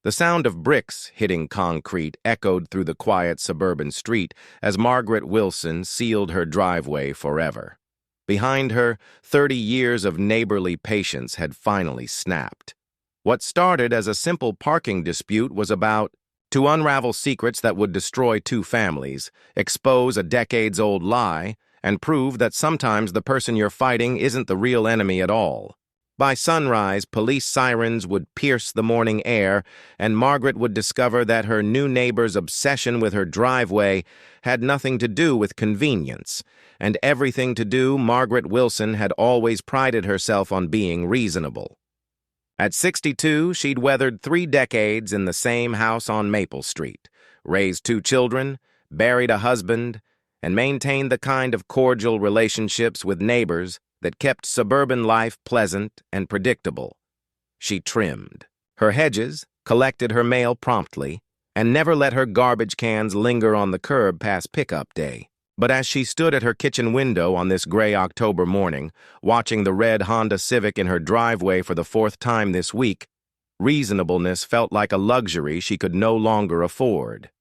The sound of bricks hitting concrete echoed through the quiet suburban street as Margaret Wilson sealed her driveway forever. Behind her, 30 years of neighborly patience had finally snapped. What started as a simple parking dispute was about to unravel secrets that would destroy two families, expose a decades-old lie, and prove that sometimes the person you're fighting isn't the real enemy at all. By sunrise, police sirens would pierce the morning air, and Margaret would discover that her new neighbor's obsession with her driveway had nothing to do with convenience, and everything to do Margaret Wilson had always prided herself on being reasonable. At 62, she'd weathered 3 decades in the same house on Maple Street, raised 2 children, buried a husband, and maintained the kind of cordial relationships with neighbors that kept suburban life pleasant and predictable. She trimmed her hedges, collected her mail promptly, and never let her garbage cans linger on the curb past pickup day. But as she stood at her kitchen window on this gray October morning, watching the red Honda Civic in her driveway for the 4th time this week, reasonableness felt like a luxury she could no longer afford.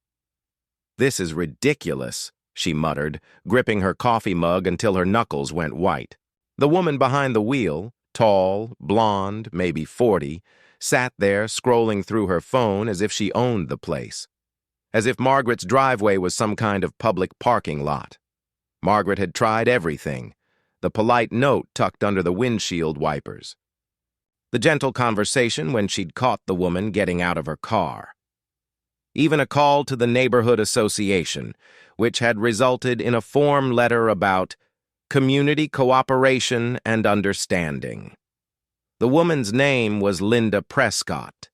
"This is ridiculous," she muttered, gripping her coffee mug until her knuckles went white. The woman behind the wheel, tall, blonde, maybe 40, sat there scrolling through her phone as if she owned the place. As if Margaret's driveway was some kind of public parking lot. Margaret had tried everything, the polite note tucked under the windshield wipers, the gentle conversation when she'd caught the woman getting out of her car, even a call to the neighborhood association, which had resulted in a form letter about community cooperation and understanding. The woman's name was Linda Prescott,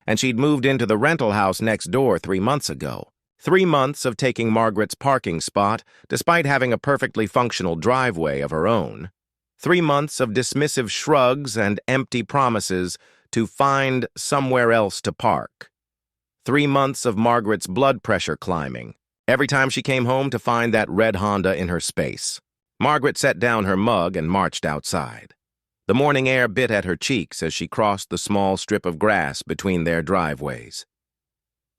and she'd moved into the rental house next door 3 months ago. 3 months of taking Margaret's parking spot, despite having a perfectly functional driveway of her own. 3 months of dismissive shrugs and empty promises to find somewhere else to park. 3 months of Margaret's blood pressure climbing, every time she came home to find that red Honda in her space. Margaret set down her mug and marched outside. The morning air bit at her cheeks as she crossed the small strip of grass between their driveways.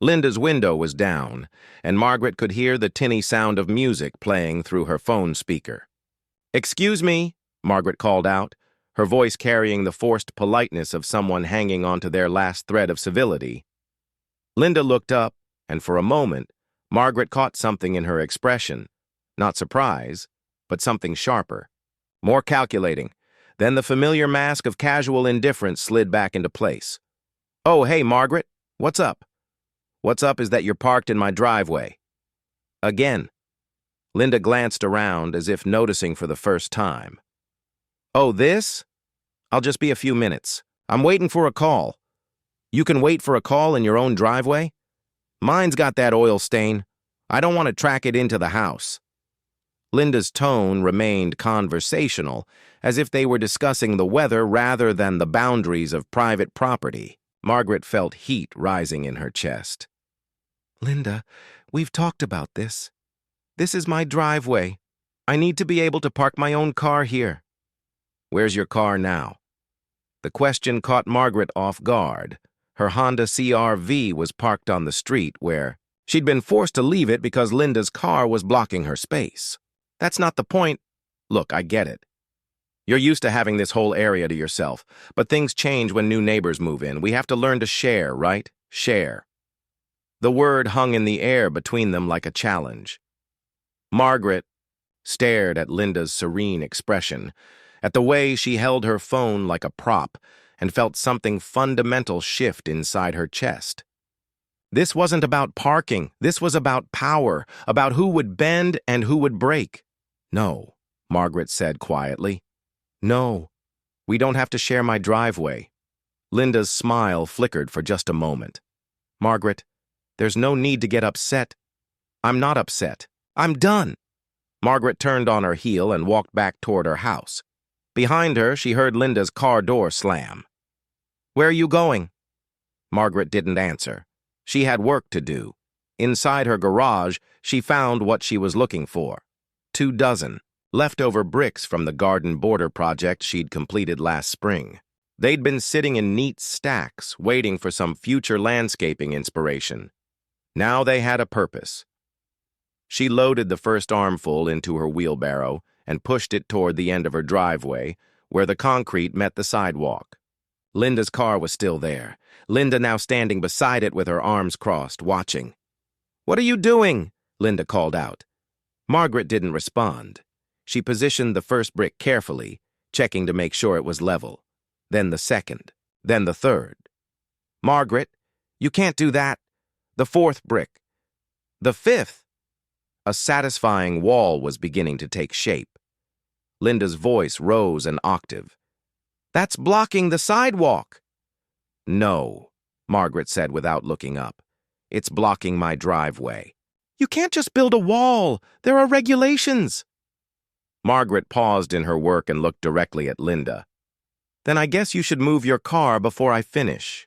Linda's window was down, and Margaret could hear the tinny sound of music playing through her phone speaker. "Excuse me," Margaret called out, her voice carrying the forced politeness of someone hanging onto their last thread of civility. Linda looked up, and for a moment, Margaret caught something in her expression. Not surprise, but something sharper, more calculating. Then the familiar mask of casual indifference slid back into place. "Oh, hey, Margaret, what's up?" "What's up is that you're parked in my driveway." Again. Linda glanced around as if noticing for the first time. "Oh, this? I'll just be a few minutes. I'm waiting for a call." "You can wait for a call in your own driveway?" "Mine's got that oil stain. I don't want to track it into the house." Linda's tone remained conversational, as if they were discussing the weather rather than the boundaries of private property. Margaret felt heat rising in her chest. "Linda, we've talked about this. This is my driveway. I need to be able to park my own car here." "Where's your car now?" The question caught Margaret off guard. Her Honda CR-V was parked on the street where she'd been forced to leave it because Linda's car was blocking her space. "That's not the point." "Look, I get it. You're used to having this whole area to yourself, but things change when new neighbors move in. We have to learn to share, right? Share." The word hung in the air between them like a challenge. Margaret stared at Linda's serene expression, at the way she held her phone like a prop, and felt something fundamental shift inside her chest. This wasn't about parking. This was about power, about who would bend and who would break. "No," Margaret said quietly. "No, we don't have to share my driveway." Linda's smile flickered for just a moment. "Margaret, there's no need to get upset." "I'm not upset. I'm done." Margaret turned on her heel and walked back toward her house. Behind her, she heard Linda's car door slam. "Where are you going?" Margaret didn't answer. She had work to do. Inside her garage, she found what she was looking for. 24 leftover bricks from the garden border project she'd completed last spring. They'd been sitting in neat stacks, waiting for some future landscaping inspiration. Now they had a purpose. She loaded the first armful into her wheelbarrow and pushed it toward the end of her driveway, where the concrete met the sidewalk. Linda's car was still there, Linda now standing beside it with her arms crossed, watching. "What are you doing?" Linda called out. Margaret didn't respond. She positioned the first brick carefully, checking to make sure it was level. Then the second, then the third. "Margaret, you can't do that. The fourth brick. The fifth." A satisfying wall was beginning to take shape. Linda's voice rose an octave. "That's blocking the sidewalk." "No," Margaret said without looking up. "It's blocking my driveway." "You can't just build a wall. There are regulations." Margaret paused in her work and looked directly at Linda. "Then I guess you should move your car before I finish."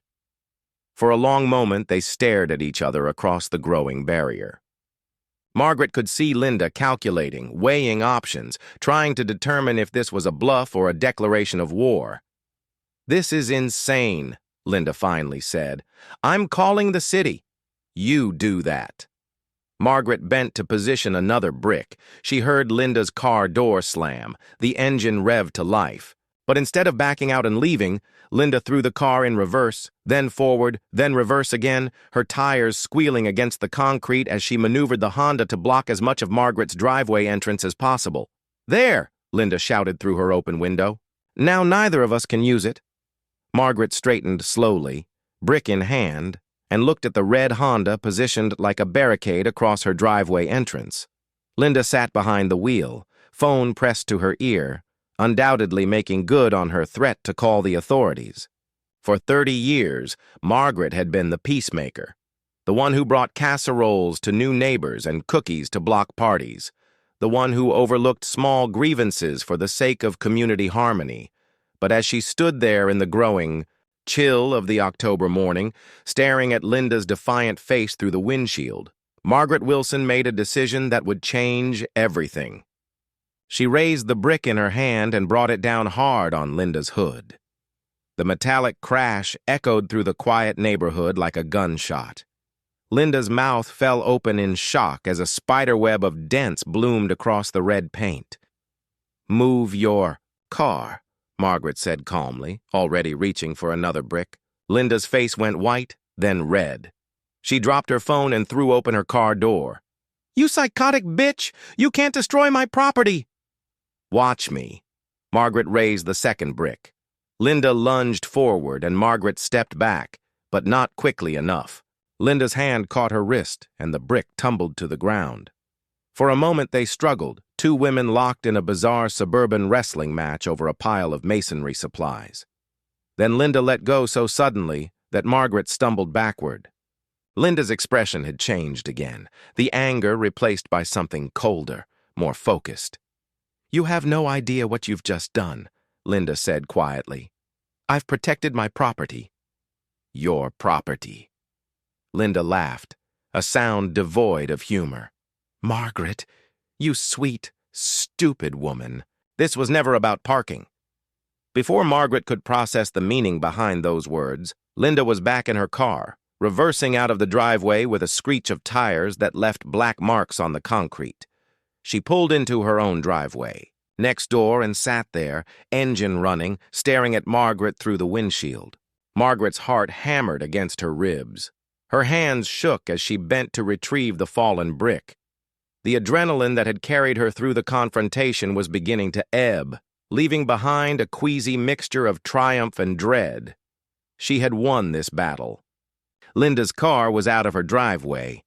For a long moment, they stared at each other across the growing barrier. Margaret could see Linda calculating, weighing options, trying to determine if this was a bluff or a declaration of war. "This is insane," Linda finally said. "I'm calling the city. You do that." Margaret bent to position another brick. She heard Linda's car door slam, the engine revved to life. But instead of backing out and leaving, Linda threw the car in reverse, then forward, then reverse again, her tires squealing against the concrete as she maneuvered the Honda to block as much of Margaret's driveway entrance as possible. "There!" Linda shouted through her open window. "Now neither of us can use it." Margaret straightened slowly, brick in hand, and looked at the red Honda positioned like a barricade across her driveway entrance. Linda sat behind the wheel, phone pressed to her ear, undoubtedly making good on her threat to call the authorities. For 30 years, Margaret had been the peacemaker, the one who brought casseroles to new neighbors and cookies to block parties, the one who overlooked small grievances for the sake of community harmony. But as she stood there in the growing chill of the October morning, staring at Linda's defiant face through the windshield, Margaret Wilson made a decision that would change everything. She raised the brick in her hand and brought it down hard on Linda's hood. The metallic crash echoed through the quiet neighborhood like a gunshot. Linda's mouth fell open in shock as a spiderweb of dents bloomed across the red paint. "Move your car," Margaret said calmly, already reaching for another brick. Linda's face went white, then red. She dropped her phone and threw open her car door. "You psychotic bitch! You can't destroy my property!" "Watch me." Margaret raised the second brick. Linda lunged forward and Margaret stepped back, but not quickly enough. Linda's hand caught her wrist and the brick tumbled to the ground. For a moment they struggled, two women locked in a bizarre suburban wrestling match over a pile of masonry supplies. Then Linda let go so suddenly that Margaret stumbled backward. Linda's expression had changed again, the anger replaced by something colder, more focused. "You have no idea what you've just done," Linda said quietly. "I've protected my property." "Your property." Linda laughed, a sound devoid of humor. "Margaret, you sweet, stupid woman. This was never about parking." Before Margaret could process the meaning behind those words, Linda was back in her car, reversing out of the driveway with a screech of tires that left black marks on the concrete. She pulled into her own driveway, next door, and sat there, engine running, staring at Margaret through the windshield. Margaret's heart hammered against her ribs. Her hands shook as she bent to retrieve the fallen brick. The adrenaline that had carried her through the confrontation was beginning to ebb, leaving behind a queasy mixture of triumph and dread. She had won this battle. Linda's car was out of her driveway,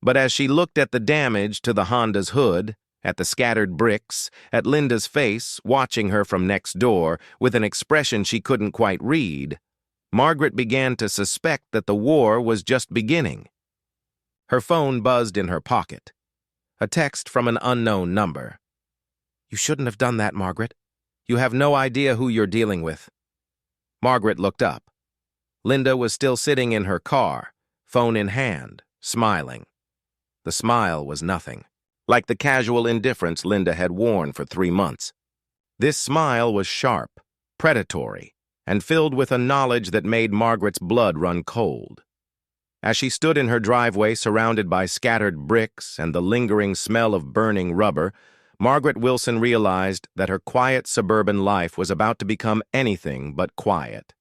but as she looked at the damage to the Honda's hood, at the scattered bricks, at Linda's face, watching her from next door, with an expression she couldn't quite read, Margaret began to suspect that the war was just beginning. Her phone buzzed in her pocket. A text from an unknown number. "You shouldn't have done that, Margaret. You have no idea who you're dealing with." Margaret looked up. Linda was still sitting in her car, phone in hand, smiling. The smile was nothing, like the casual indifference Linda had worn for 3 months. This smile was sharp, predatory. and filled with a knowledge that made Margaret's blood run cold. As she stood in her driveway surrounded by scattered bricks and the lingering smell of burning rubber, Margaret Wilson realized that her quiet suburban life was about to become anything but quiet.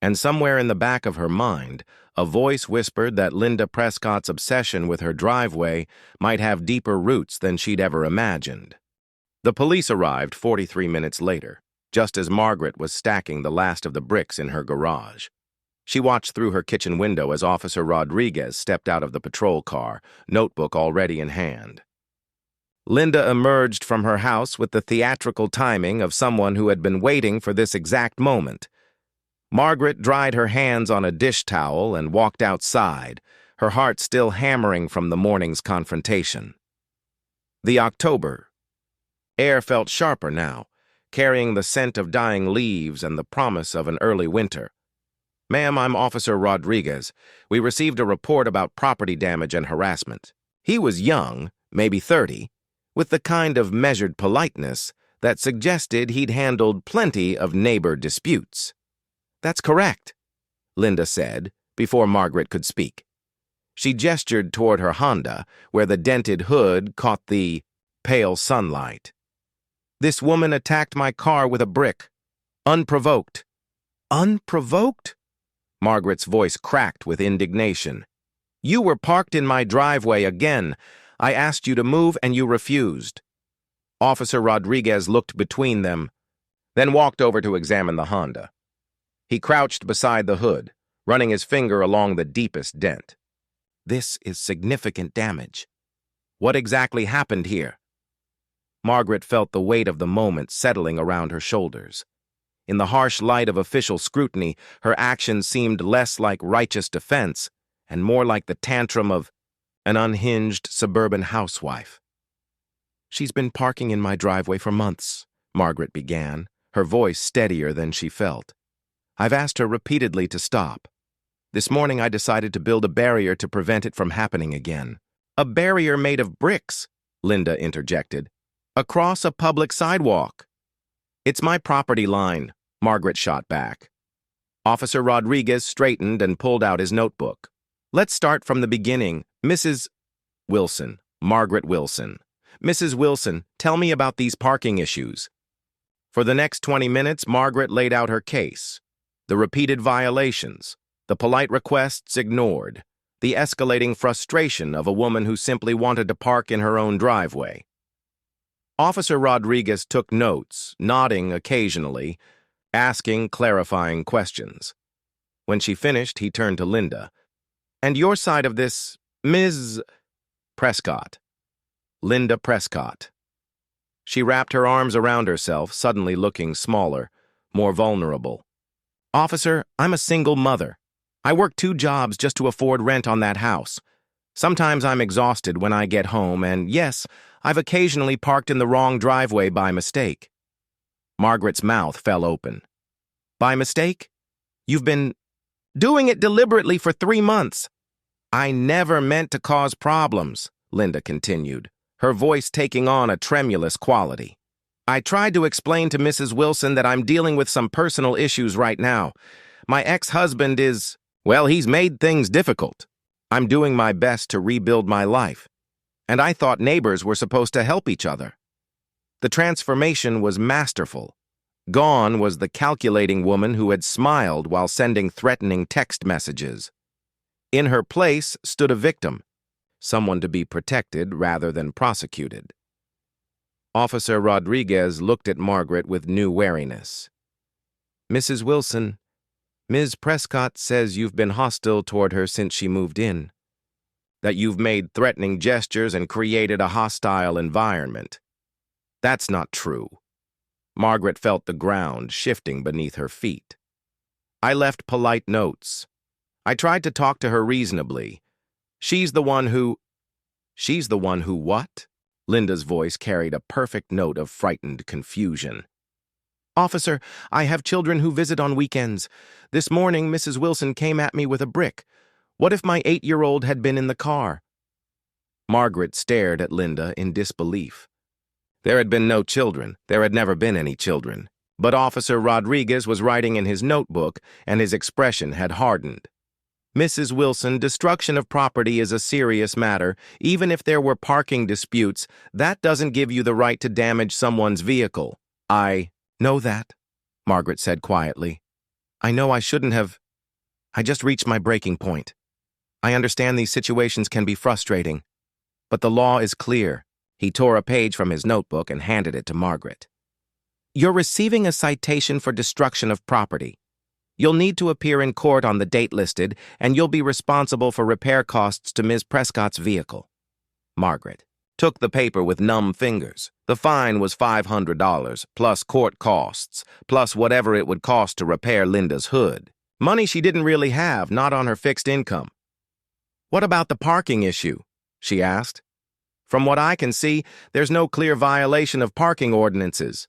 And somewhere in the back of her mind, a voice whispered that Linda Prescott's obsession with her driveway might have deeper roots than she'd ever imagined. The police arrived 43 minutes later, just as Margaret was stacking the last of the bricks in her garage. She watched through her kitchen window as Officer Rodriguez stepped out of the patrol car, notebook already in hand. Linda emerged from her house with the theatrical timing of someone who had been waiting for this exact moment. Margaret dried her hands on a dish towel and walked outside, her heart still hammering from the morning's confrontation. The October air felt sharper now, carrying the scent of dying leaves and the promise of an early winter. "Ma'am, I'm Officer Rodriguez. We received a report about property damage and harassment." He was young, maybe 30, with the kind of measured politeness that suggested he'd handled plenty of neighbor disputes. "That's correct," Linda said, before Margaret could speak. She gestured toward her Honda, where the dented hood caught the pale sunlight. "This woman attacked my car with a brick. Unprovoked." "Unprovoked?" Margaret's voice cracked with indignation. "You were parked in my driveway again. I asked you to move and you refused." Officer Rodriguez looked between them, then walked over to examine the Honda. He crouched beside the hood, running his finger along the deepest dent. "This is significant damage. What exactly happened here?" Margaret felt the weight of the moment settling around her shoulders. In the harsh light of official scrutiny, her actions seemed less like righteous defense and more like the tantrum of an unhinged suburban housewife. "She's been parking in my driveway for months," Margaret began, her voice steadier than she felt. "I've asked her repeatedly to stop. This morning I decided to build a barrier to prevent it from happening again." "A barrier made of bricks," Linda interjected, "across a public sidewalk." "It's my property line," Margaret shot back. Officer Rodriguez straightened and pulled out his notebook. "Let's start from the beginning. Mrs. Wilson, Margaret Wilson. Mrs. Wilson, tell me about these parking issues." For the next 20 minutes, Margaret laid out her case. The repeated violations, the polite requests ignored, the escalating frustration of a woman who simply wanted to park in her own driveway. Officer Rodriguez took notes, nodding occasionally, asking clarifying questions. When she finished, he turned to Linda. "And your side of this, Ms. Prescott." "Linda Prescott." She wrapped her arms around herself, suddenly looking smaller, more vulnerable. "Officer, I'm a single mother. I work 2 jobs just to afford rent on that house. Sometimes I'm exhausted when I get home, and yes, I've occasionally parked in the wrong driveway by mistake." Margaret's mouth fell open. "By mistake? You've been doing it deliberately for 3 months." "I never meant to cause problems," Linda continued, her voice taking on a tremulous quality. "I tried to explain to Mrs. Wilson that I'm dealing with some personal issues right now. My ex-husband is, well, he's made things difficult. I'm doing my best to rebuild my life. And I thought neighbors were supposed to help each other." The transformation was masterful. Gone was the calculating woman who had smiled while sending threatening text messages. In her place stood a victim, someone to be protected rather than prosecuted. Officer Rodriguez looked at Margaret with new wariness. "Mrs. Wilson, Ms. Prescott says you've been hostile toward her since she moved in. That you've made threatening gestures and created a hostile environment. That's not true." Margaret felt the ground shifting beneath her feet. "I left polite notes. I tried to talk to her reasonably. She's the one who..." "She's the one who what?" Linda's voice carried a perfect note of frightened confusion. "Officer, I have children who visit on weekends. This morning, Mrs. Wilson came at me with a brick. What if my 8-year-old had been in the car?" Margaret stared at Linda in disbelief. There had been no children. There had never been any children. But Officer Rodriguez was writing in his notebook, and his expression had hardened. "Mrs. Wilson, destruction of property is a serious matter. Even if there were parking disputes, that doesn't give you the right to damage someone's vehicle." "I know that," Margaret said quietly. "I know I shouldn't have. I just reached my breaking point. I understand these situations can be frustrating, but the law is clear." He tore a page from his notebook and handed it to Margaret. "You're receiving a citation for destruction of property. You'll need to appear in court on the date listed, and you'll be responsible for repair costs to Ms. Prescott's vehicle." Margaret took the paper with numb fingers. The fine was $500, plus court costs, plus whatever it would cost to repair Linda's hood. Money she didn't really have, not on her fixed income. "What about the parking issue?" she asked. "From what I can see, there's no clear violation of parking ordinances.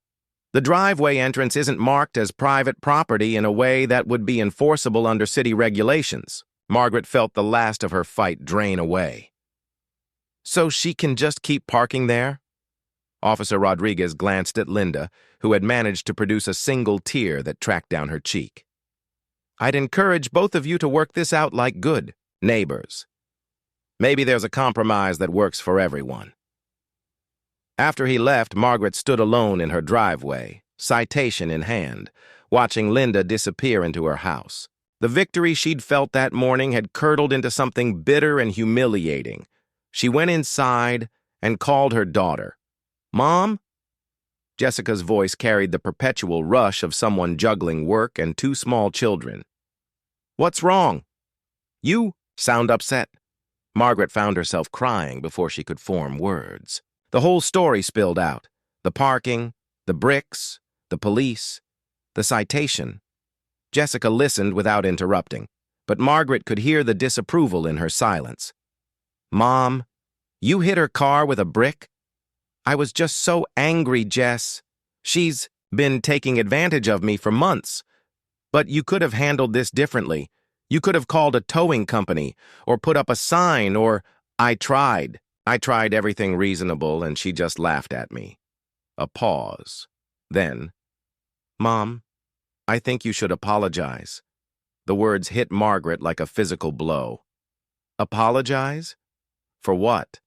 The driveway entrance isn't marked as private property in a way that would be enforceable under city regulations." Margaret felt the last of her fight drain away. "So she can just keep parking there?" Officer Rodriguez glanced at Linda, who had managed to produce a single tear that tracked down her cheek. "I'd encourage both of you to work this out like good neighbors. Maybe there's a compromise that works for everyone." After he left, Margaret stood alone in her driveway, citation in hand, watching Linda disappear into her house. The victory she'd felt that morning had curdled into something bitter and humiliating. She went inside and called her daughter. "Mom?" Jessica's voice carried the perpetual rush of someone juggling work and two small children. "What's wrong?" "You sound upset." Margaret found herself crying before she could form words. The whole story spilled out. The parking, the bricks, the police, the citation. Jessica listened without interrupting, but Margaret could hear the disapproval in her silence. "Mom, you hit her car with a brick?" "I was just so angry, Jess. She's been taking advantage of me for months. But you could have handled this differently. You could have called a towing company, or put up a sign, or—" I tried everything reasonable, and she just laughed at me." A pause. Then, "Mom, I think you should apologize." The words hit Margaret like a physical blow. "Apologize? For what?"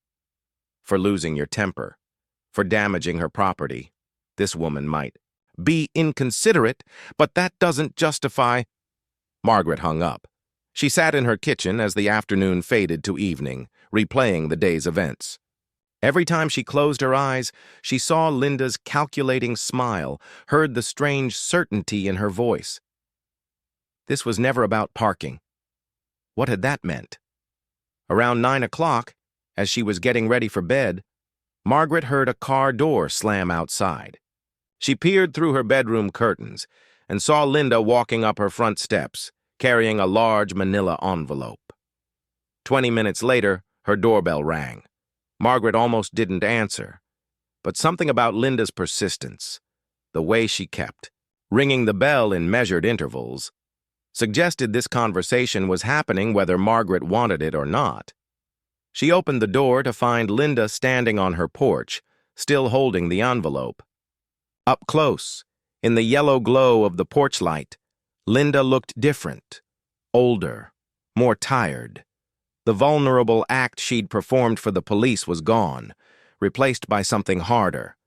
"For losing your temper. For damaging her property. This woman might be inconsiderate, but that doesn't justify—" Margaret hung up. She sat in her kitchen as the afternoon faded to evening, replaying the day's events. Every time she closed her eyes, she saw Linda's calculating smile, heard the strange certainty in her voice. This was never about parking. What had that meant? Around 9 o'clock, as she was getting ready for bed, Margaret heard a car door slam outside. She peered through her bedroom curtains and saw Linda walking up her front steps, carrying a large manila envelope. 20 minutes later, her doorbell rang. Margaret almost didn't answer, but something about Linda's persistence, the way she kept ringing the bell in measured intervals, suggested this conversation was happening whether Margaret wanted it or not. She opened the door to find Linda standing on her porch, still holding the envelope. Up close, in the yellow glow of the porch light, Linda looked different, older, more tired. The vulnerable act she'd performed for the police was gone, replaced by something harder.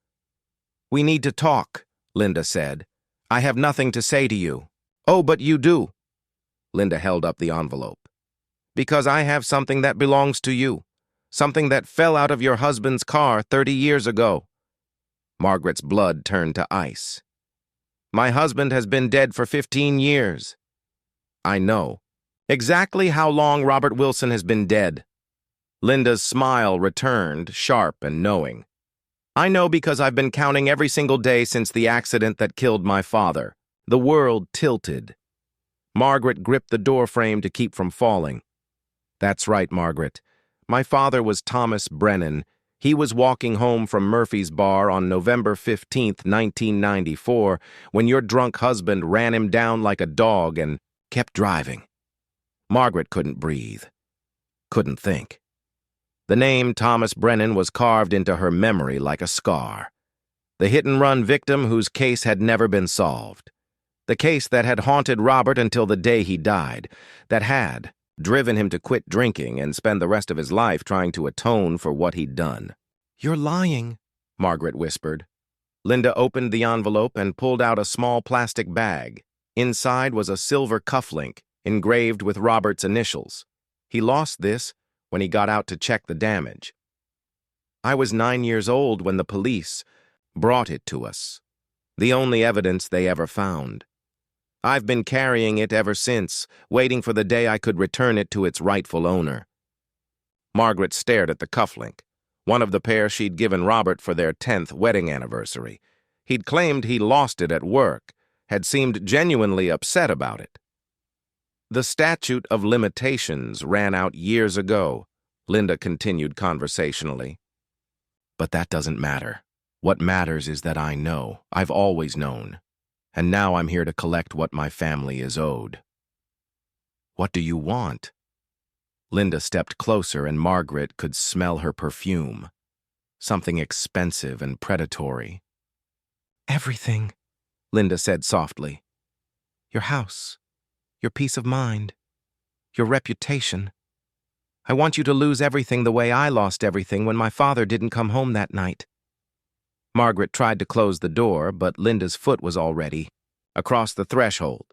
"We need to talk," Linda said. "I have nothing to say to you." "Oh, but you do." Linda held up the envelope. "Because I have something that belongs to you, something that fell out of your husband's car 30 years ago. Margaret's blood turned to ice. "My husband has been dead for 15 years. "I know. Exactly how long Robert Wilson has been dead?" Linda's smile returned, sharp and knowing. "I know because I've been counting every single day since the accident that killed my father." The world tilted. Margaret gripped the doorframe to keep from falling. "That's right, Margaret. My father was Thomas Brennan. He was walking home from Murphy's Bar on November 15th, 1994, when your drunk husband ran him down like a dog and kept driving." Margaret couldn't breathe, couldn't think. The name Thomas Brennan was carved into her memory like a scar. The hit-and-run victim whose case had never been solved. The case that had haunted Robert until the day he died, that had driven him to quit drinking and spend the rest of his life trying to atone for what he'd done. "You're lying," Margaret whispered. Linda opened the envelope and pulled out a small plastic bag. Inside was a silver cufflink engraved with Robert's initials. He lost this when he got out to check the damage. "I was 9 years old when the police brought it to us. The only evidence they ever found. I've been carrying it ever since, waiting for the day I could return it to its rightful owner." Margaret stared at the cufflink, one of the pair she'd given Robert for their 10th wedding anniversary. He'd claimed he lost it at work, had seemed genuinely upset about it. "The statute of limitations ran out years ago," Linda continued conversationally. "But that doesn't matter. What matters is that I know. I've always known. And now I'm here to collect what my family is owed." "What do you want?" Linda stepped closer and Margaret could smell her perfume. Something expensive and predatory. "Everything," Linda said softly. "Your house, your peace of mind, your reputation. I want you to lose everything the way I lost everything when my father didn't come home that night." Margaret tried to close the door, but Linda's foot was already across the threshold.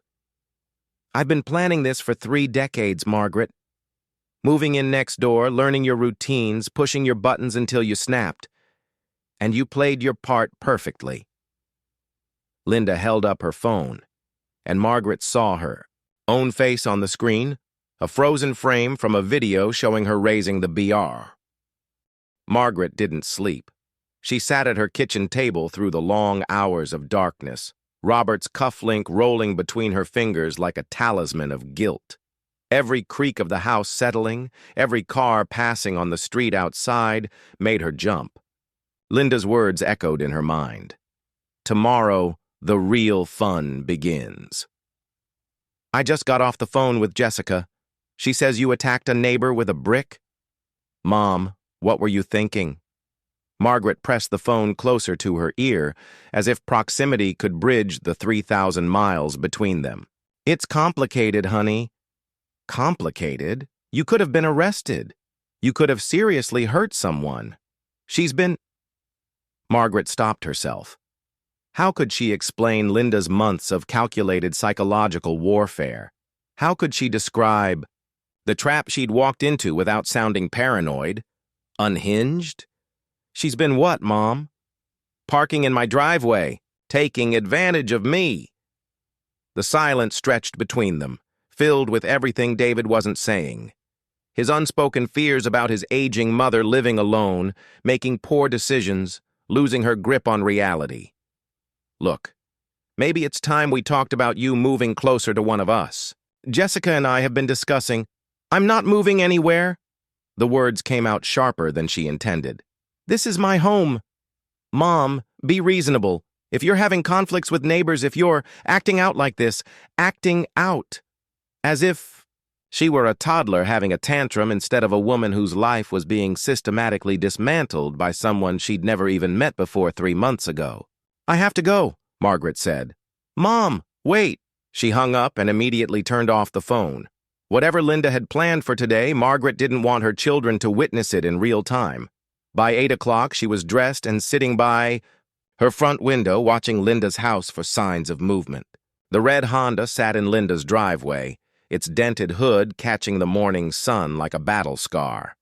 "I've been planning this for 3 decades, Margaret. Moving in next door, learning your routines, pushing your buttons until you snapped. And you played your part perfectly." Linda held up her phone, and Margaret saw her own face on the screen, a frozen frame from a video showing her raising the BR. Margaret didn't sleep. She sat at her kitchen table through the long hours of darkness, Robert's cufflink rolling between her fingers like a talisman of guilt. Every creak of the house settling, every car passing on the street outside made her jump. Linda's words echoed in her mind. "Tomorrow, the real fun begins." "I just got off the phone with Jessica. She says you attacked a neighbor with a brick." "Mom, what were you thinking?" Margaret pressed the phone closer to her ear, as if proximity could bridge the 3,000 miles between them. "It's complicated, honey." "Complicated? You could have been arrested. You could have seriously hurt someone. She's been—" Margaret stopped herself. How could she explain Linda's months of calculated psychological warfare? How could she describe the trap she'd walked into without sounding paranoid? Unhinged? "She's been what, Mom?" "Parking in my driveway, taking advantage of me." The silence stretched between them, filled with everything David wasn't saying. His unspoken fears about his aging mother living alone, making poor decisions, losing her grip on reality. "Look, maybe it's time we talked about you moving closer to one of us. Jessica and I have been discussing—" "I'm not moving anywhere." The words came out sharper than she intended. "This is my home." "Mom, be reasonable. If you're having conflicts with neighbors, if you're acting out like this, acting out. As if she were a toddler having a tantrum instead of a woman whose life was being systematically dismantled by someone she'd never even met before 3 months ago." "I have to go," Margaret said. "Mom, wait." She hung up and immediately turned off the phone. Whatever Linda had planned for today, Margaret didn't want her children to witness it in real time. By 8 o'clock, she was dressed and sitting by her front window watching Linda's house for signs of movement. The red Honda sat in Linda's driveway, its dented hood catching the morning sun like a battle scar.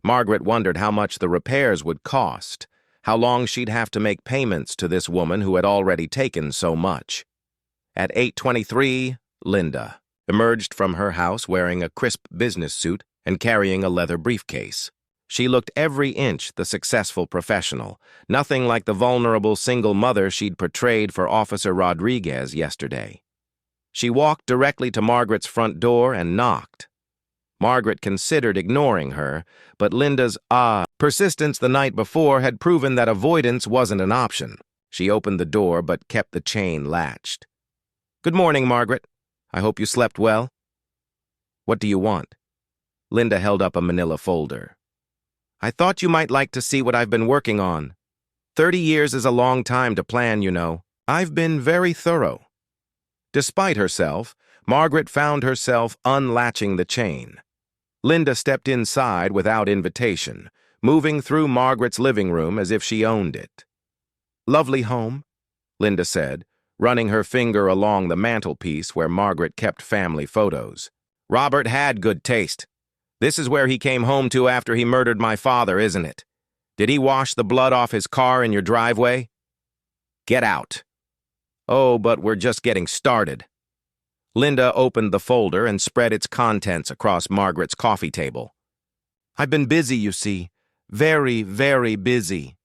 Margaret wondered how much the repairs would cost, how long she'd have to make payments to this woman who had already taken so much. At 8:23, Linda emerged from her house wearing a crisp business suit and carrying a leather briefcase. She looked every inch the successful professional, nothing like the vulnerable single mother she'd portrayed for Officer Rodriguez yesterday. She walked directly to Margaret's front door and knocked. Margaret considered ignoring her, but Linda's persistence the night before had proven that avoidance wasn't an option. She opened the door but kept the chain latched. "Good morning, Margaret. I hope you slept well." "What do you want?" Linda held up a manila folder. "I thought you might like to see what I've been working on." 30 years is a long time to plan, you know. I've been very thorough. Despite herself, Margaret found herself unlatching the chain. Linda stepped inside without invitation, moving through Margaret's living room as if she owned it. "Lovely home," Linda said, running her finger along the mantelpiece where Margaret kept family photos. "Robert had good taste. This is where he came home to after he murdered my father, isn't it? Did he wash the blood off his car in your driveway?" "Get out." "Oh, but we're just getting started." Linda opened the folder and spread its contents across Margaret's coffee table. "I've been busy, you see. Very, very busy."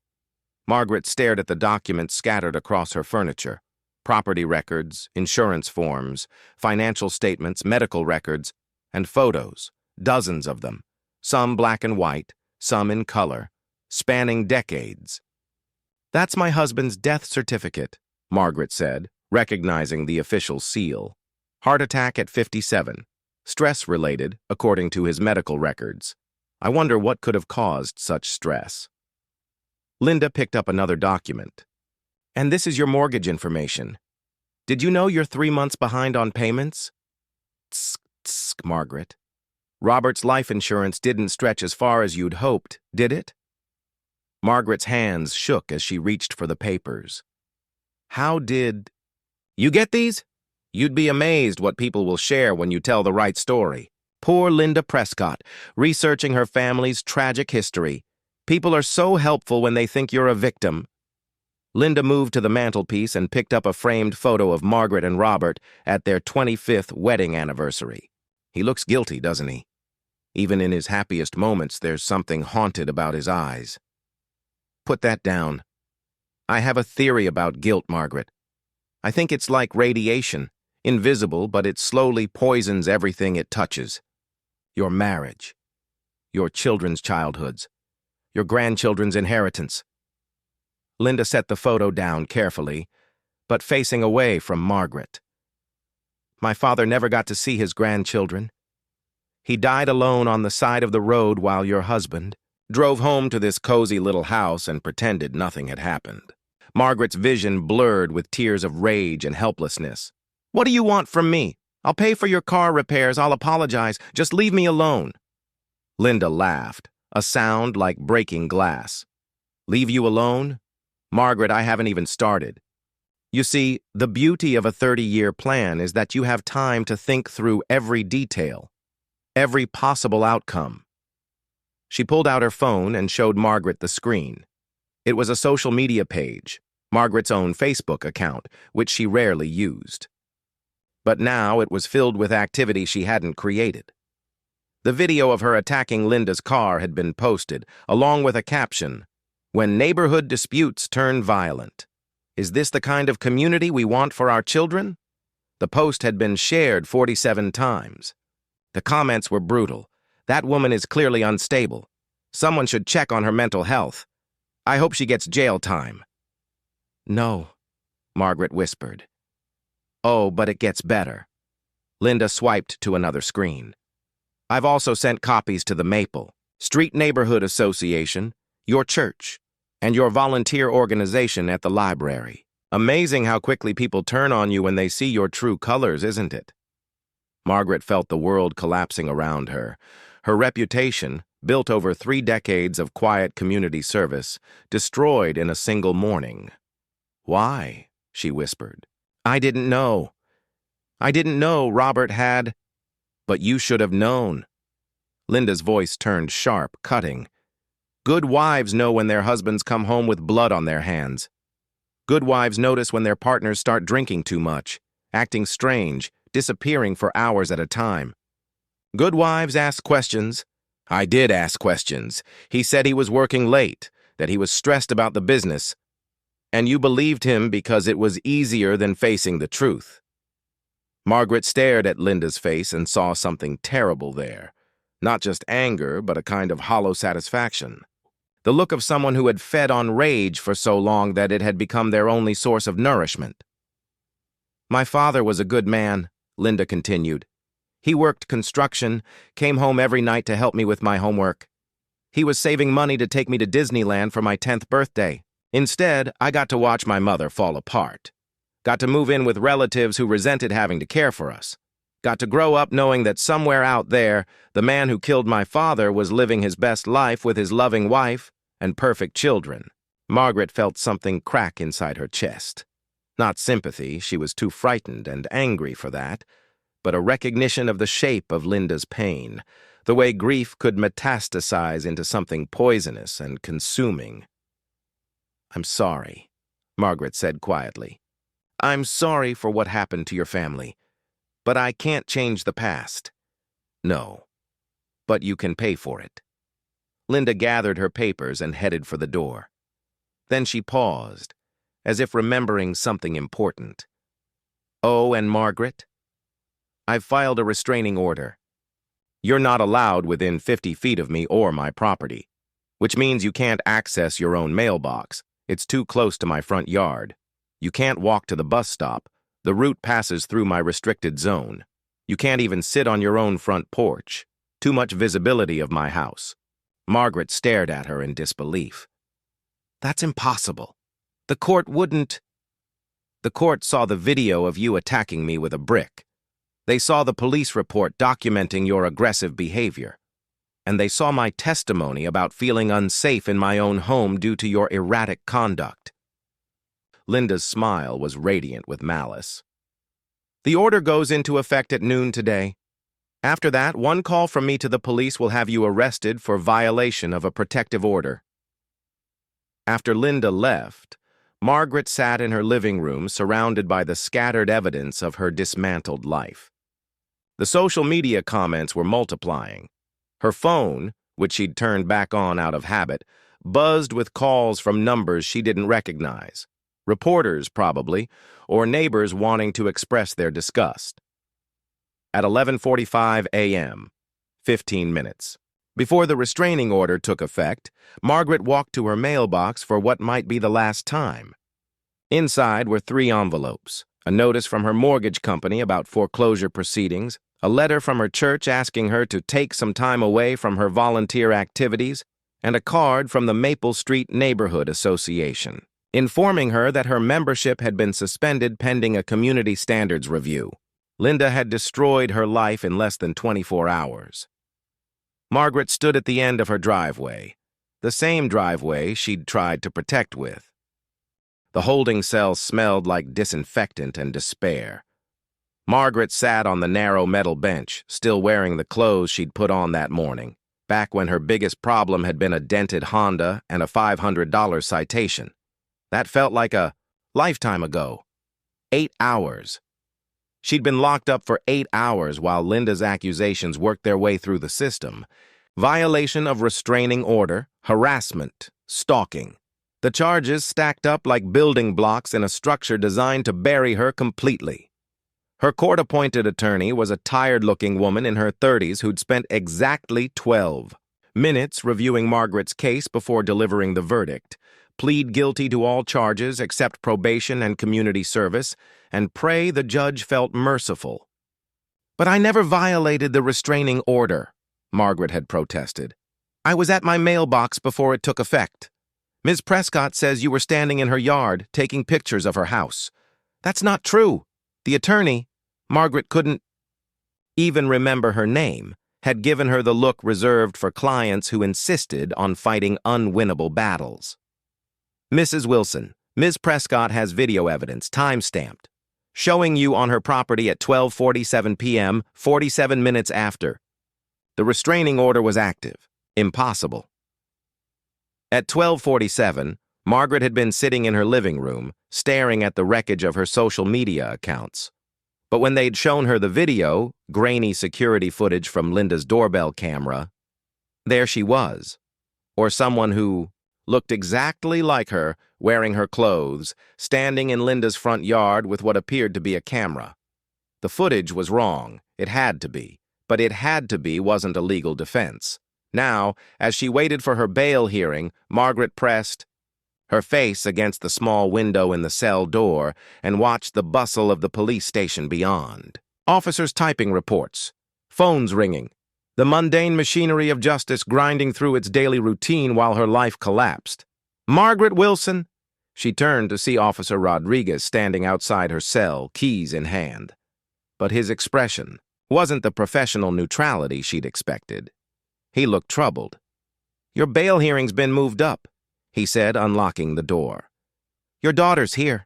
Margaret stared at the documents scattered across her furniture. Property records, insurance forms, financial statements, medical records, and photos, dozens of them, some black and white, some in color, spanning decades. "That's my husband's death certificate," Margaret said, recognizing the official seal. "Heart attack at 57. Stress-related, according to his medical records. I wonder what could have caused such stress." Linda picked up another document. "And this is your mortgage information. Did you know you're 3 months behind on payments?" "Tsk, tsk, Margaret. Robert's life insurance didn't stretch as far as you'd hoped, did it?" Margaret's hands shook as she reached for the papers. "How did... You get these? You'd be amazed what people will share when you tell the right story. Poor Linda Prescott, researching her family's tragic history. People are so helpful when they think you're a victim." Linda moved to the mantelpiece and picked up a framed photo of Margaret and Robert at their 25th wedding anniversary. "He looks guilty, doesn't he? Even in his happiest moments, there's something haunted about his eyes." "Put that down. I have a theory about guilt, Margaret. I think it's like radiation, invisible, but it slowly poisons everything it touches. Your marriage, your children's childhoods, your grandchildren's inheritance." Linda set the photo down carefully, but facing away from Margaret. "My father never got to see his grandchildren. He died alone on the side of the road while your husband drove home to this cozy little house and pretended nothing had happened." Margaret's vision blurred with tears of rage and helplessness. "What do you want from me? I'll pay for your car repairs, I'll apologize. Just leave me alone." Linda laughed, a sound like breaking glass. "Leave you alone? Margaret, I haven't even started. You see, the beauty of a 30-year plan is that you have time to think through every detail, every possible outcome." She pulled out her phone and showed Margaret the screen. It was a social media page, Margaret's own Facebook account, which she rarely used. But now it was filled with activity she hadn't created. The video of her attacking Linda's car had been posted, along with a caption, "When neighborhood disputes turn violent. Is this the kind of community we want for our children?" The post had been shared 47 times. The comments were brutal. "That woman is clearly unstable. Someone should check on her mental health. I hope she gets jail time." "No," Margaret whispered. "Oh, but it gets better." Linda swiped to another screen. "I've also sent copies to the Maple, Street Neighborhood Association, your church, and your volunteer organization at the library. Amazing how quickly people turn on you when they see your true colors, isn't it?" Margaret felt the world collapsing around her. Her reputation, built over 3 decades of quiet community service, destroyed in a single morning. "Why?" she whispered. I didn't know Robert had..." "But you should have known." Linda's voice turned sharp, cutting. "Good wives know when their husbands come home with blood on their hands. Good wives notice when their partners start drinking too much, acting strange, disappearing for hours at a time. Good wives ask questions." "I did ask questions. He said he was working late, that he was stressed about the business. And you believed him because it was easier than facing the truth." Margaret stared at Linda's face and saw something terrible there. Not just anger, but a kind of hollow satisfaction. The look of someone who had fed on rage for so long that it had become their only source of nourishment. "My father was a good man," Linda continued. "He worked construction, came home every night to help me with my homework. He was saving money to take me to Disneyland for my 10th birthday. Instead, I got to watch my mother fall apart. Got to move in with relatives who resented having to care for us. Got to grow up knowing that somewhere out there, the man who killed my father was living his best life with his loving wife and perfect children. Margaret felt something crack inside her chest. Not sympathy, she was too frightened and angry for that, but a recognition of the shape of Linda's pain, the way grief could metastasize into something poisonous and consuming. "I'm sorry," Margaret said quietly. "I'm sorry for what happened to your family, but I can't change the past." "No, but you can pay for it." Linda gathered her papers and headed for the door. Then she paused, as if remembering something important. "Oh, and Margaret, I've filed a restraining order. You're not allowed within 50 feet of me or my property, which means you can't access your own mailbox. It's too close to my front yard. You can't walk to the bus stop. The route passes through my restricted zone. You can't even sit on your own front porch. Too much visibility of my house." Margaret stared at her in disbelief. "That's impossible. The court wouldn't—" "The court saw the video of you attacking me with a brick. They saw the police report documenting your aggressive behavior. And they saw my testimony about feeling unsafe in my own home due to your erratic conduct." Linda's smile was radiant with malice. "The order goes into effect at noon today. After that, one call from me to the police will have you arrested for violation of a protective order." After Linda left, Margaret sat in her living room surrounded by the scattered evidence of her dismantled life. The social media comments were multiplying. Her phone, which she'd turned back on out of habit, buzzed with calls from numbers she didn't recognize. Reporters, probably, or neighbors wanting to express their disgust. At 11:45 a.m., 15 minutes. Before the restraining order took effect, Margaret walked to her mailbox for what might be the last time. Inside were 3 envelopes, a notice from her mortgage company about foreclosure proceedings, a letter from her church asking her to take some time away from her volunteer activities, and a card from the Maple Street Neighborhood Association, informing her that her membership had been suspended pending a community standards review. Linda had destroyed her life in less than 24 hours. Margaret stood at the end of her driveway, the same driveway she'd tried to protect with. The holding cell smelled like disinfectant and despair. Margaret sat on the narrow metal bench, still wearing the clothes she'd put on that morning, back when her biggest problem had been a dented Honda and a $500 citation. That felt like a lifetime ago. 8 hours. She'd been locked up for 8 hours while Linda's accusations worked their way through the system. Violation of restraining order, harassment, stalking. The charges stacked up like building blocks in a structure designed to bury her completely. Her court-appointed attorney was a tired-looking woman in her 30s who'd spent exactly 12 minutes reviewing Margaret's case before delivering the verdict, plead guilty to all charges except probation and community service, and pray the judge felt merciful. "But I never violated the restraining order," Margaret had protested. "I was at my mailbox before it took effect. Ms. Prescott says you were standing in her yard taking pictures of her house. That's not true." The attorney, Margaret couldn't even remember her name, had given her the look reserved for clients who insisted on fighting unwinnable battles. "Mrs. Wilson, Ms. Prescott has video evidence, time-stamped, showing you on her property at 12:47 p.m., 47 minutes after. The restraining order was active. Impossible." At 12:47, Margaret had been sitting in her living room, staring at the wreckage of her social media accounts. But when they'd shown her the video, grainy security footage from Linda's doorbell camera, there she was, or someone who looked exactly like her, wearing her clothes, standing in Linda's front yard with what appeared to be a camera. The footage was wrong. It had to be. But it had to be wasn't a legal defense. Now, as she waited for her bail hearing, Margaret pressed her face against the small window in the cell door and watched the bustle of the police station beyond. Officers typing reports, phones ringing, the mundane machinery of justice grinding through its daily routine while her life collapsed. "Margaret Wilson, She turned to see Officer Rodriguez standing outside her cell, keys in hand. But his expression wasn't the professional neutrality she'd expected. He looked troubled. "Your bail hearing's been moved up," he said, unlocking the door. "Your daughter's here."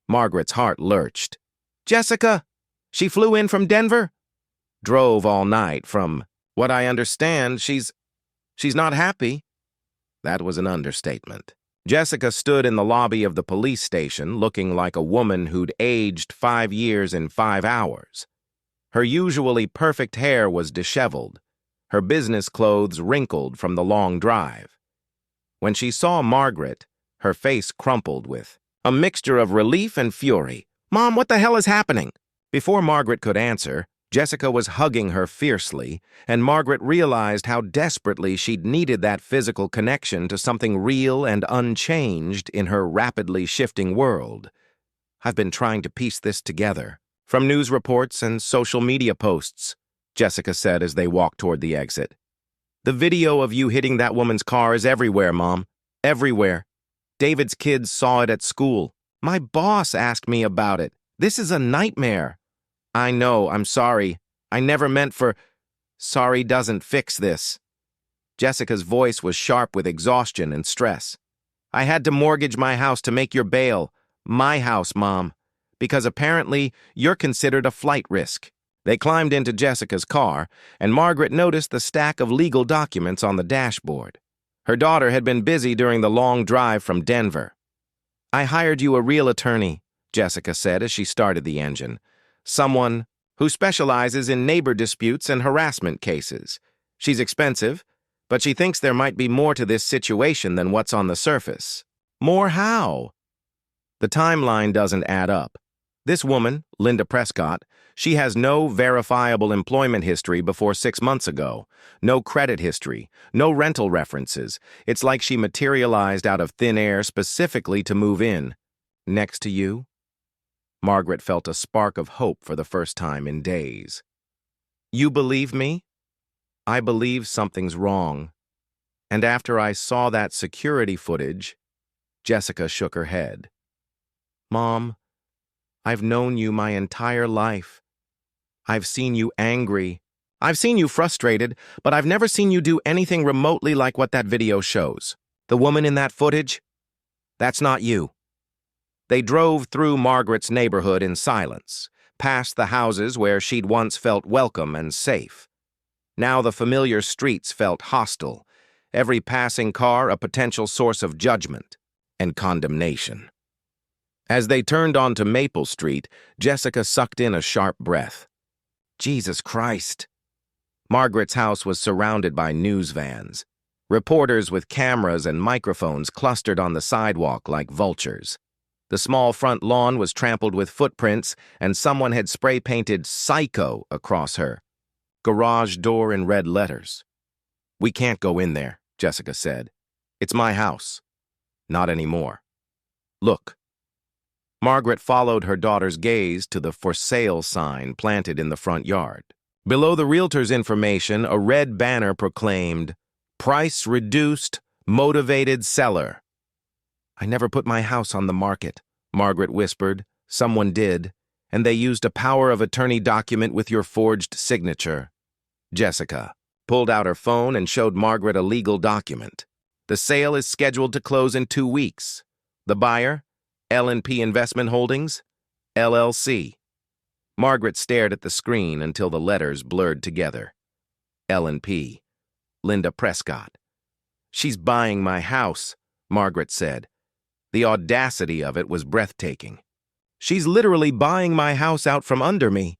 Margaret's heart lurched. "Jessica? She flew in from Denver?" "Drove all night from what I understand, she's not happy." That was an understatement. Jessica stood in the lobby of the police station looking like a woman who'd aged 5 years in 5 hours. Her usually perfect hair was disheveled, her business clothes wrinkled from the long drive. When she saw Margaret, her face crumpled with a mixture of relief and fury. "Mom, what the hell is happening?" Before Margaret could answer, Jessica was hugging her fiercely, and Margaret realized how desperately she'd needed that physical connection to something real and unchanged in her rapidly shifting world. "I've been trying to piece this together from news reports and social media posts," Jessica said as they walked toward the exit. "The video of you hitting that woman's car is everywhere, Mom. Everywhere. David's kids saw it at school. My boss asked me about it. This is a nightmare." "I know, I'm sorry. I never meant for—" "Sorry doesn't fix this." Jessica's voice was sharp with exhaustion and stress. "I had to mortgage my house to make your bail. My house, Mom. Because apparently you're considered a flight risk." They climbed into Jessica's car, and Margaret noticed the stack of legal documents on the dashboard. Her daughter had been busy during the long drive from Denver. "I hired you a real attorney," Jessica said as she started the engine. "Someone who specializes in neighbor disputes and harassment cases. She's expensive, but she thinks there might be more to this situation than what's on the surface." "More how?" "The timeline doesn't add up. This woman, Linda Prescott, she has no verifiable employment history before 6 months ago, no credit history, no rental references. It's like she materialized out of thin air specifically to move in. Next to you?" Margaret felt a spark of hope for the first time in days. "You believe me?" "I believe something's wrong. And after I saw that security footage," Jessica shook her head. "Mom, I've known you my entire life. I've seen you angry. I've seen you frustrated, but I've never seen you do anything remotely like what that video shows. The woman in that footage? That's not you." They drove through Margaret's neighborhood in silence, past the houses where she'd once felt welcome and safe. Now the familiar streets felt hostile, every passing car a potential source of judgment and condemnation. As they turned onto Maple Street, Jessica sucked in a sharp breath. Jesus Christ! Margaret's house was surrounded by news vans. Reporters with cameras and microphones clustered on the sidewalk like vultures. The small front lawn was trampled with footprints, and someone had spray-painted "Psycho" across her garage door in red letters. "We can't go in there," Jessica said. "It's my house." "Not anymore. Look." Margaret followed her daughter's gaze to the "For Sale" sign planted in the front yard. Below the realtor's information, a red banner proclaimed, "Price reduced, motivated seller." "I never put my house on the market," Margaret whispered. "Someone did, and they used a power of attorney document with your forged signature." Jessica pulled out her phone and showed Margaret a legal document. "The sale is scheduled to close in 2 weeks. The buyer, L&P Investment Holdings, LLC." Margaret stared at the screen until the letters blurred together. L&P, Linda Prescott. "She's buying my house," Margaret said. The audacity of it was breathtaking. "She's literally buying my house out from under me."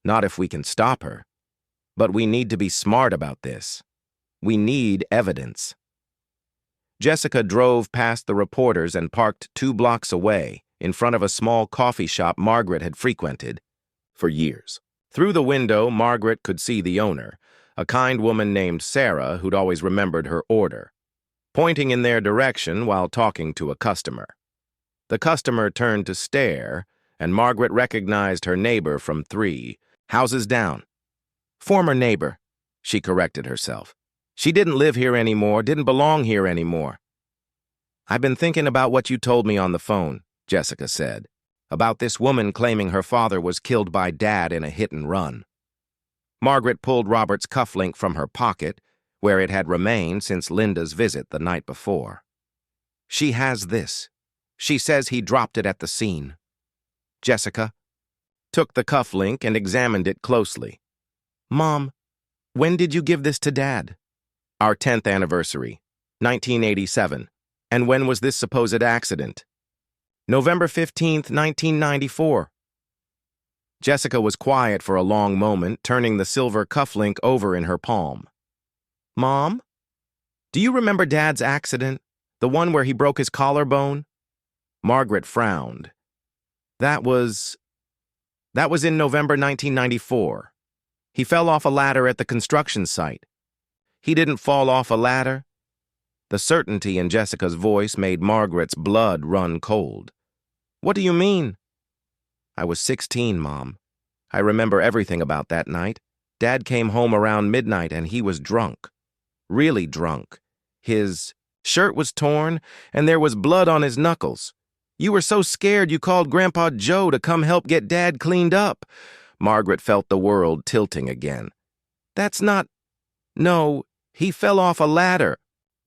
"Not if we can stop her. But we need to be smart about this. We need evidence." Jessica drove past the reporters and parked 2 blocks away, in front of a small coffee shop Margaret had frequented for years. Through the window, Margaret could see the owner, a kind woman named Sarah who'd always remembered her order, pointing in their direction while talking to a customer. The customer turned to stare, and Margaret recognized her neighbor from 3 houses down. Former neighbor, she corrected herself. She didn't live here anymore, didn't belong here anymore. "I've been thinking about what you told me on the phone," Jessica said, "about this woman claiming her father was killed by Dad in a hit and run." Margaret pulled Robert's cufflink from her pocket, where it had remained since Linda's visit the night before. "She has this. She says he dropped it at the scene." Jessica took the cufflink and examined it closely. "Mom, when did you give this to Dad?" "Our 10th anniversary, 1987. "And when was this supposed accident?" "November 15th, 1994. Jessica was quiet for a long moment, turning the silver cufflink over in her palm. "Mom, do you remember Dad's accident? The one where he broke his collarbone?" Margaret frowned. That was in November 1994. He fell off a ladder at the construction site." "He didn't fall off a ladder?" The certainty in Jessica's voice made Margaret's blood run cold. "What do you mean?" "I was 16, Mom. I remember everything about that night. Dad came home around midnight and he was drunk. Really drunk. His shirt was torn and there was blood on his knuckles. You were so scared you called Grandpa Joe to come help get Dad cleaned up." Margaret felt the world tilting again. "That's not... No, he fell off a ladder.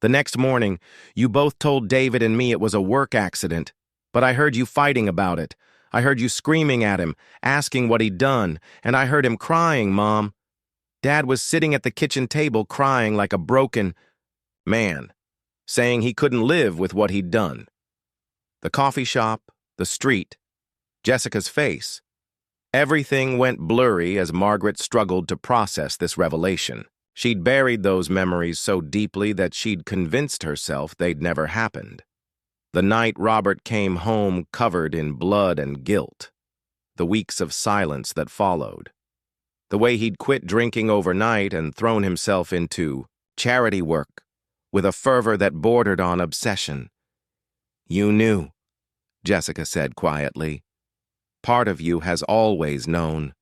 The next morning, you both told David and me it was a work accident, but I heard you fighting about it. I heard you screaming at him, asking what he'd done, and I heard him crying, Mom. Dad was sitting at the kitchen table crying like a broken man, saying he couldn't live with what he'd done." The coffee shop, the street, Jessica's face. Everything went blurry as Margaret struggled to process this revelation. She'd buried those memories so deeply that she'd convinced herself they'd never happened. The night Robert came home covered in blood and guilt. The weeks of silence that followed. The way he'd quit drinking overnight and thrown himself into charity work with a fervor that bordered on obsession. "You knew," Jessica said quietly. "Part of you has always known."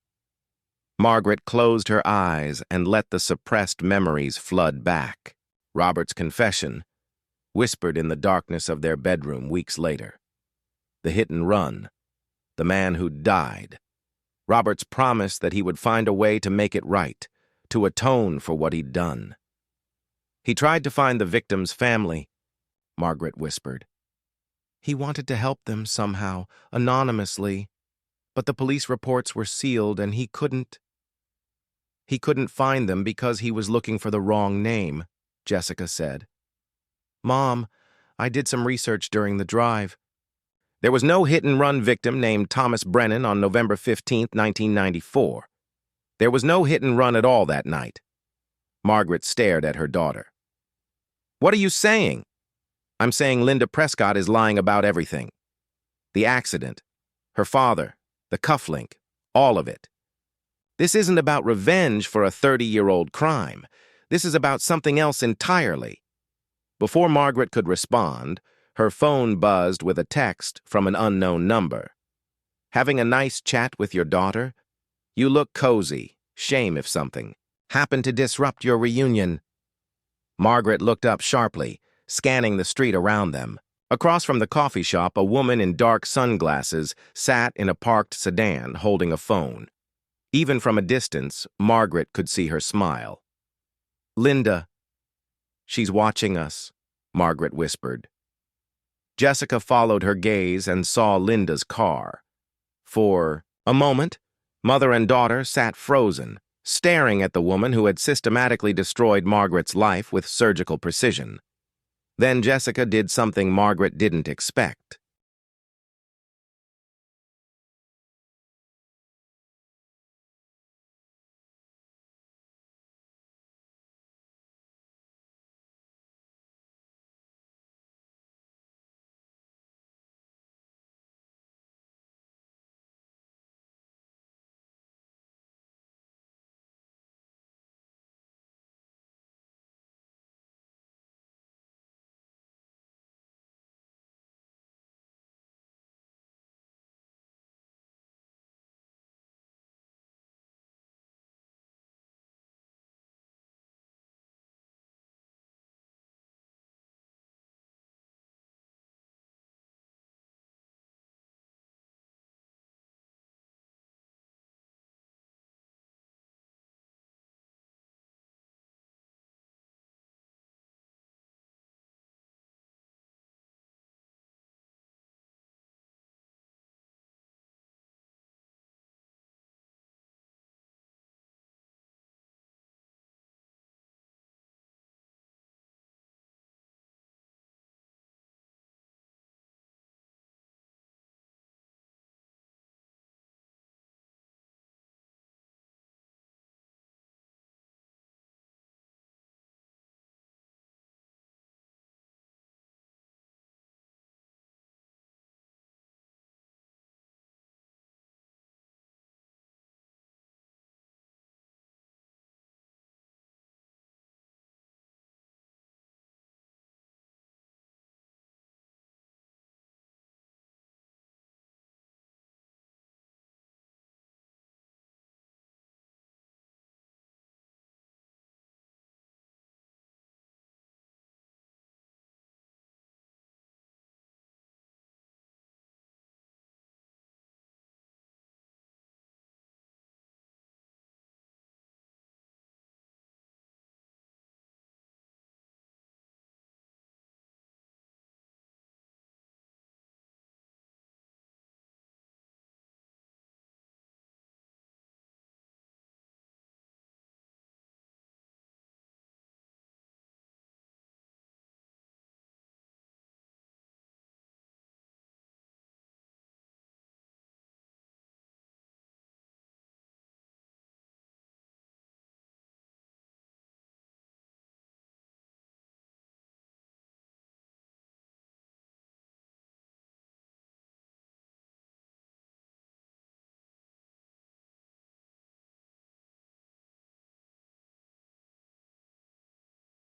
Margaret closed her eyes and let the suppressed memories flood back. Robert's confession, whispered in the darkness of their bedroom weeks later. The hit and run. The man who'd died. Robert's promise that he would find a way to make it right, to atone for what he'd done. "He tried to find the victim's family," Margaret whispered. "He wanted to help them somehow, anonymously, but the police reports were sealed and he couldn't find them because he was looking for the wrong name," Jessica said. "Mom, I did some research during the drive. There was no hit-and-run victim named Thomas Brennan on November 15th, 1994. There was no hit-and-run at all that night." Margaret stared at her daughter. "What are you saying?" "I'm saying Linda Prescott is lying about everything. The accident, her father, the cufflink, all of it. This isn't about revenge for a 30-year-old crime. This is about something else entirely." Before Margaret could respond, her phone buzzed with a text from an unknown number. "Having a nice chat with your daughter? You look cozy. Shame if something happened to disrupt your reunion." Margaret looked up sharply, scanning the street around them. Across from the coffee shop, a woman in dark sunglasses sat in a parked sedan holding a phone. Even from a distance, Margaret could see her smile. "Linda. She's watching us," Margaret whispered. Jessica followed her gaze and saw Linda's car. For a moment, mother and daughter sat frozen, staring at the woman who had systematically destroyed Margaret's life with surgical precision. Then Jessica did something Margaret didn't expect.